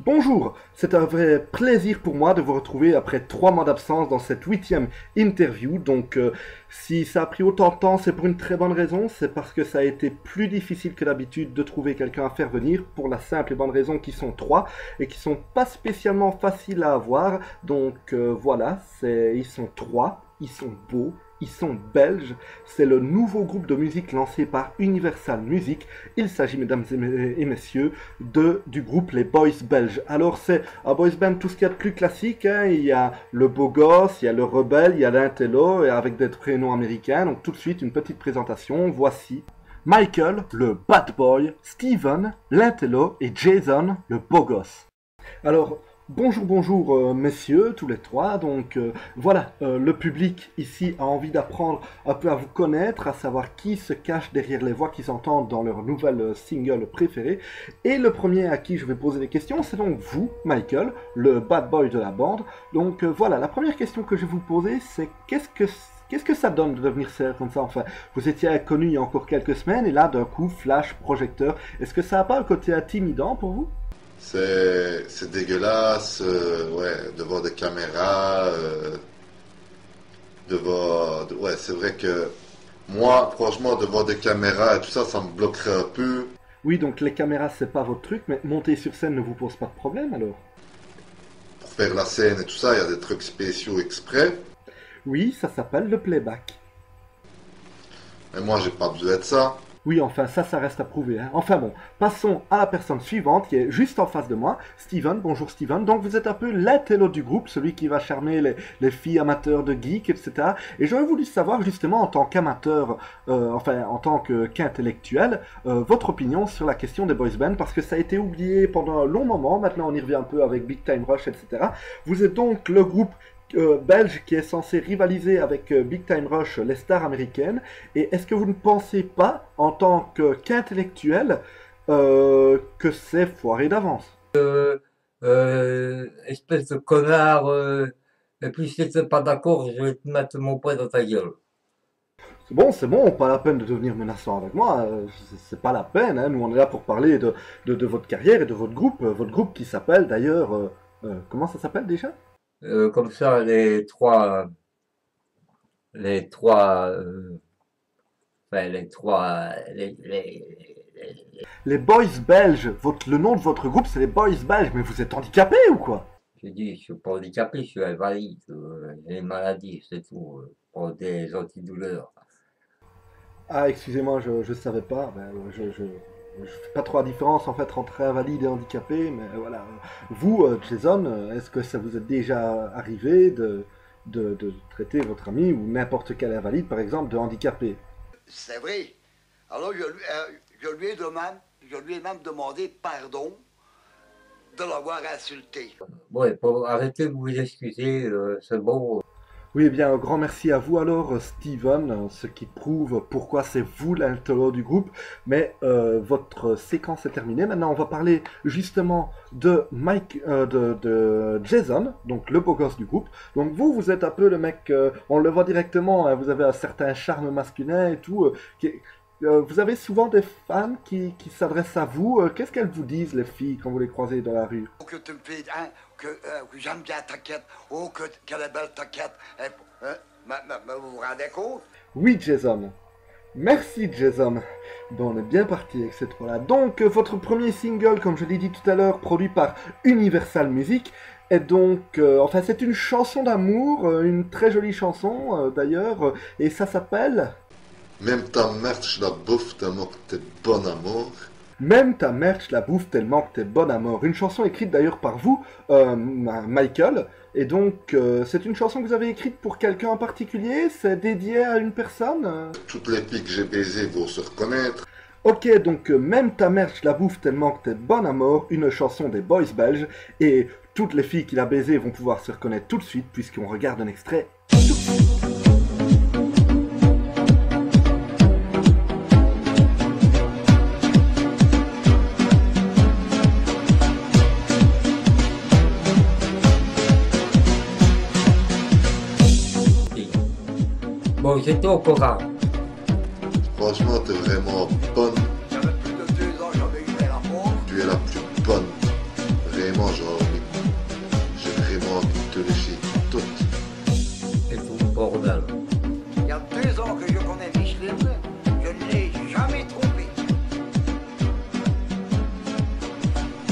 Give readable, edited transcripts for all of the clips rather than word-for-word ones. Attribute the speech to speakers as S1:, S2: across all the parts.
S1: Bonjour, c'est un vrai plaisir pour moi de vous retrouver après 3 mois d'absence dans cette 8e interview. Si ça a pris autant de temps, c'est pour une très bonne raison. C'est parce que ça a été plus difficile que d'habitude de trouver quelqu'un à faire venir pour la simple et bonne raison qu'ils sont 3 et qui sont pas spécialement faciles à avoir. Voilà, ils sont 3, ils sont beaux. Ils sont belges, c'est le nouveau groupe de musique lancé par Universal Music. Il s'agit, mesdames et messieurs, du groupe Les Boys Belges. Alors c'est un boys band tout ce qu'il y a de plus classique, hein. Il y a le beau gosse, il y a le rebelle, il y a l'intello, et avec des prénoms américains. Donc tout de suite, une petite présentation. Voici Michael, le bad boy, Steven, l'intello, et Jason, le beau gosse. Alors, bonjour, messieurs, tous les 3. Le public ici a envie d'apprendre un peu à vous connaître, à savoir qui se cache derrière les voix qu'ils entendent dans leur nouvelle single préféré. Et le premier à qui je vais poser des questions, c'est donc vous, Michael, le bad boy de la bande. La première question que je vais vous poser, c'est qu'est-ce que ça donne de devenir célèbre comme ça? Enfin, vous étiez connu il y a encore quelques semaines, et là, d'un coup, flash, projecteur. Est-ce que ça n'a pas un côté intimidant pour vous?
S2: C'est dégueulasse, ouais, devant des caméras, ouais, c'est vrai que moi, franchement, devant des caméras et tout ça, ça me bloquerait un peu.
S1: Oui, donc les caméras, c'est pas votre truc, mais monter sur scène ne vous pose pas de problème alors?
S2: Pour faire la scène et tout ça, il y a des trucs spéciaux exprès.
S1: Oui, ça s'appelle le playback.
S2: Mais moi, j'ai pas besoin de ça.
S1: Oui, enfin, ça reste à prouver, hein. Enfin bon, passons à la personne suivante qui est juste en face de moi, Steven. Bonjour Steven. Donc vous êtes un peu l'intello du groupe, celui qui va charmer les filles amateurs de geeks, etc. Et j'aurais voulu savoir justement en tant qu'amateur, en tant qu'intellectuel, votre opinion sur la question des boys bands, parce que ça a été oublié pendant un long moment. Maintenant on y revient un peu avec Big Time Rush, etc. Vous êtes donc le groupe belge qui est censé rivaliser avec Big Time Rush, les stars américaines. Et est-ce que vous ne pensez pas, en tant qu'intellectuel, que c'est foiré d'avance?
S3: Espèce de connard, et puis si t'es pas d'accord, je vais te mettre mon poing dans ta gueule.
S1: C'est bon, pas la peine de devenir menaçant avec moi, c'est pas la peine, hein. Nous on est là pour parler de votre carrière et de votre groupe qui s'appelle d'ailleurs, comment ça s'appelle déjà?
S3: Comme ça, les trois, enfin,
S1: Les Boys Belges, le nom de votre groupe c'est les Boys Belges, mais vous êtes handicapé ou quoi?
S3: j'ai dit, je suis pas handicapé, je suis invalide, j'ai une maladie, c'est tout, pour des antidouleurs.
S1: Ah, excusez-moi, je savais pas. Je fais pas trop la différence en fait entre invalide et handicapé, mais voilà. Vous, Jason, est-ce que ça vous est déjà arrivé de traiter votre ami ou n'importe quel invalide, par exemple, de handicapé?
S4: C'est vrai. Alors, je lui ai même demandé pardon de l'avoir insulté.
S3: Bon, pour arrêter de vous excuser, c'est bon.
S1: Oui, eh bien, un grand merci à vous alors, Steven, ce qui prouve pourquoi c'est vous l'intello du groupe. Mais votre séquence est terminée. Maintenant, on va parler justement de Jason, donc le beau gosse du groupe. Donc vous êtes un peu le mec, on le voit directement, hein, vous avez un certain charme masculin et tout. Vous avez souvent des fans qui s'adressent à vous. Qu'est-ce qu'elles vous disent, les filles, quand vous les croisez dans la rue?
S4: Oh, que tu me fais, hein, que j'aime bien ta quête. Oh, quelle est belle ta quête. Hein, vous vous rendez compte?
S1: Oui, Jason. Merci, Jason. Bon, on est bien parti avec cette fois-là. Donc, votre premier single, comme je l'ai dit tout à l'heure, produit par Universal Music, est donc... c'est une chanson d'amour, une très jolie chanson, d'ailleurs, et ça s'appelle...
S2: Même ta mère, je la bouffe tellement que t'es bon amour.
S1: Même ta mère, je la bouffe tellement que t'es bon à mort. Une chanson écrite d'ailleurs par vous, Michael. Et donc, c'est une chanson que vous avez écrite pour quelqu'un en particulier? C'est dédié à une personne?
S2: Toutes les filles que j'ai baisées vont se reconnaître.
S1: Ok, donc même ta mère, je la bouffe tellement que t'es bonne à mort, une chanson des boys belges. Et toutes les filles qu'il a baisées vont pouvoir se reconnaître tout de suite, puisqu'on regarde un extrait.
S3: Bon, j'étais au courant.
S2: Franchement, t'es vraiment bonne.
S4: J'avais plus de 2 ans, j'avais eu des rapports.
S2: Tu es la plus bonne. Vraiment,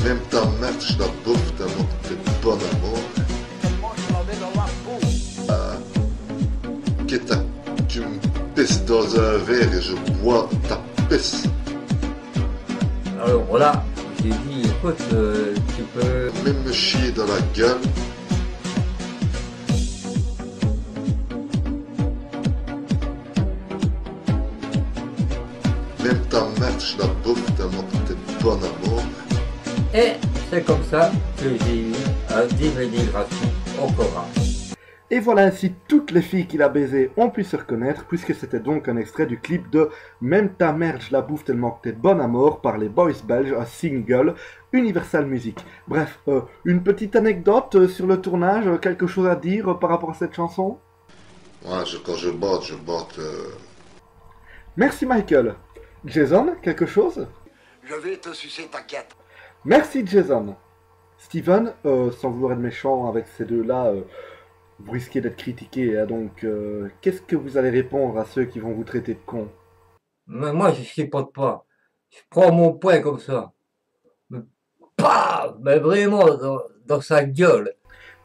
S2: Même ta mère, je la bouffe tellement que t'es bon amour. Quitte à que tu me pisses dans un verre et je bois ta pisse.
S3: Alors là, j'ai dit, écoute, tu peux...
S2: Même me chier dans la gueule. Même ta mère, je la bouffe tellement que t'es bon amour.
S3: Et c'est comme ça que j'ai eu un DVD gratuit au Coran.
S1: Et voilà ainsi toutes les filles qu'il a baisées ont pu se reconnaître puisque c'était donc un extrait du clip de Même ta merde je la bouffe tellement que t'es bonne à mort par les boys belges, un single Universal Music. Bref, une petite anecdote sur le tournage, quelque chose à dire par rapport à cette chanson?
S2: Ouais, quand je botte.
S1: Merci Michael. Jason, quelque chose?
S4: Je vais te sucer ta quête.
S1: Merci Jason. Steven, sans vouloir être méchant avec ces deux-là, vous risquez d'être critiqué, hein, donc qu'est-ce que vous allez répondre à ceux qui vont vous traiter de con?
S3: Mais moi, je chipote pas. Je prends mon poing comme ça. Mais, paf, mais vraiment dans sa gueule.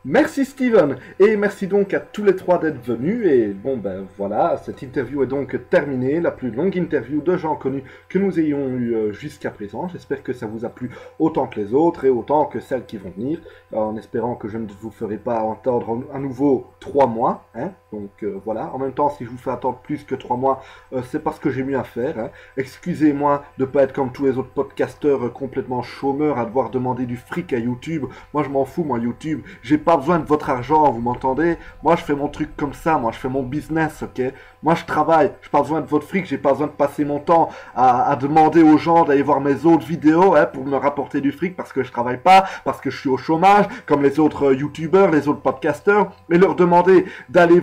S1: Merci Steven, et merci donc à tous les trois d'être venus, et bon ben voilà, cette interview est donc terminée, la plus longue interview de gens connus que nous ayons eu jusqu'à présent. J'espère que ça vous a plu autant que les autres, et autant que celles qui vont venir, en espérant que je ne vous ferai pas attendre à nouveau 3 mois, hein. Donc voilà, en même temps si je vous fais attendre plus que 3 mois, c'est parce que j'ai mieux à faire, hein. Excusez-moi de pas être comme tous les autres podcasteurs complètement chômeurs à devoir demander du fric à YouTube. Moi je m'en fous, moi YouTube, j'ai pas besoin de votre argent, vous m'entendez? Moi je fais mon truc comme ça, moi je fais mon business, ok? Moi je travaille, j'ai pas besoin de votre fric, j'ai pas besoin de passer mon temps à demander aux gens d'aller voir mes autres vidéos, hein, pour me rapporter du fric parce que je travaille pas, parce que je suis au chômage, comme les autres youtubeurs, les autres podcasteurs, et leur demander d'aller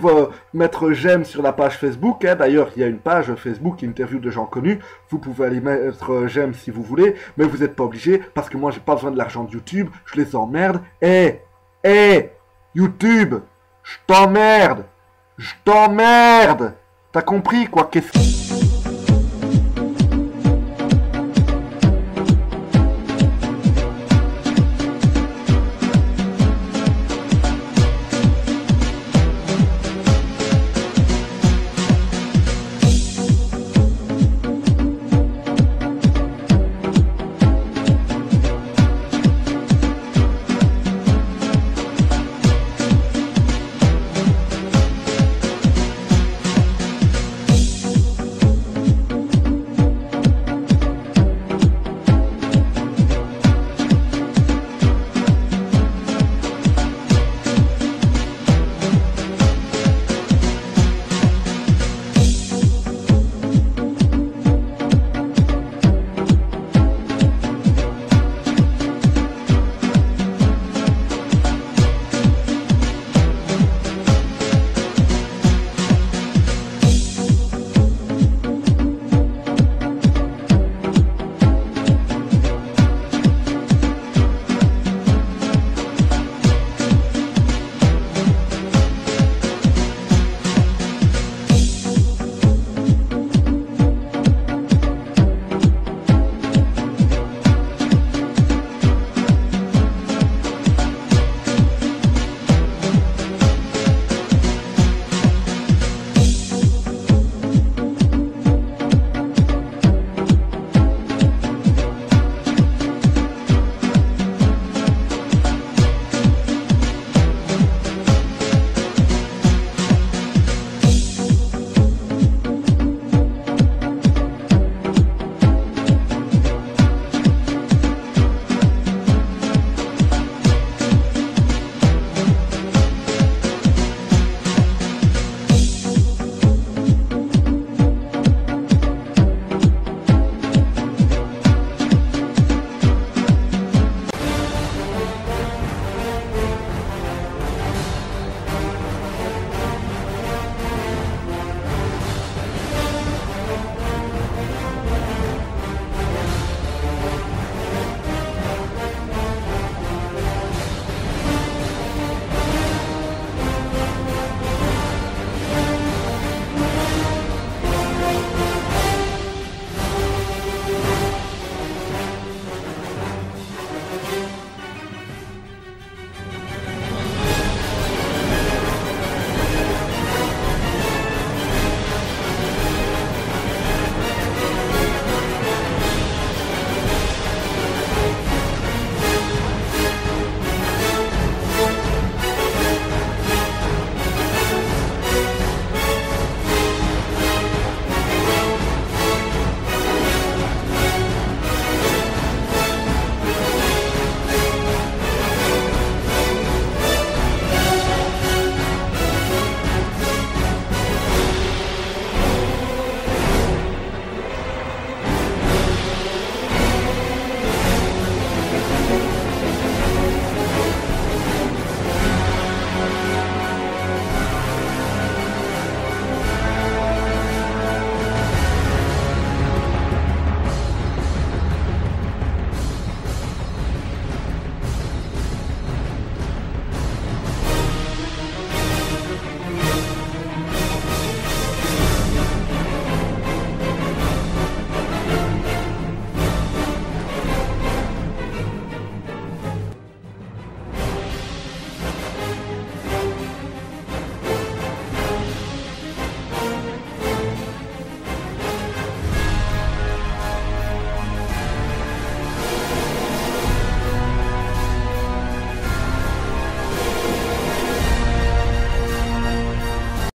S1: mettre j'aime sur la page Facebook, hein. D'ailleurs il y a une page Facebook interview de gens connus, vous pouvez aller mettre j'aime si vous voulez, mais vous n'êtes pas obligé parce que moi j'ai pas besoin de l'argent de YouTube, je les emmerde, YouTube, je t'emmerde, t'as compris quoi, qu'est-ce que...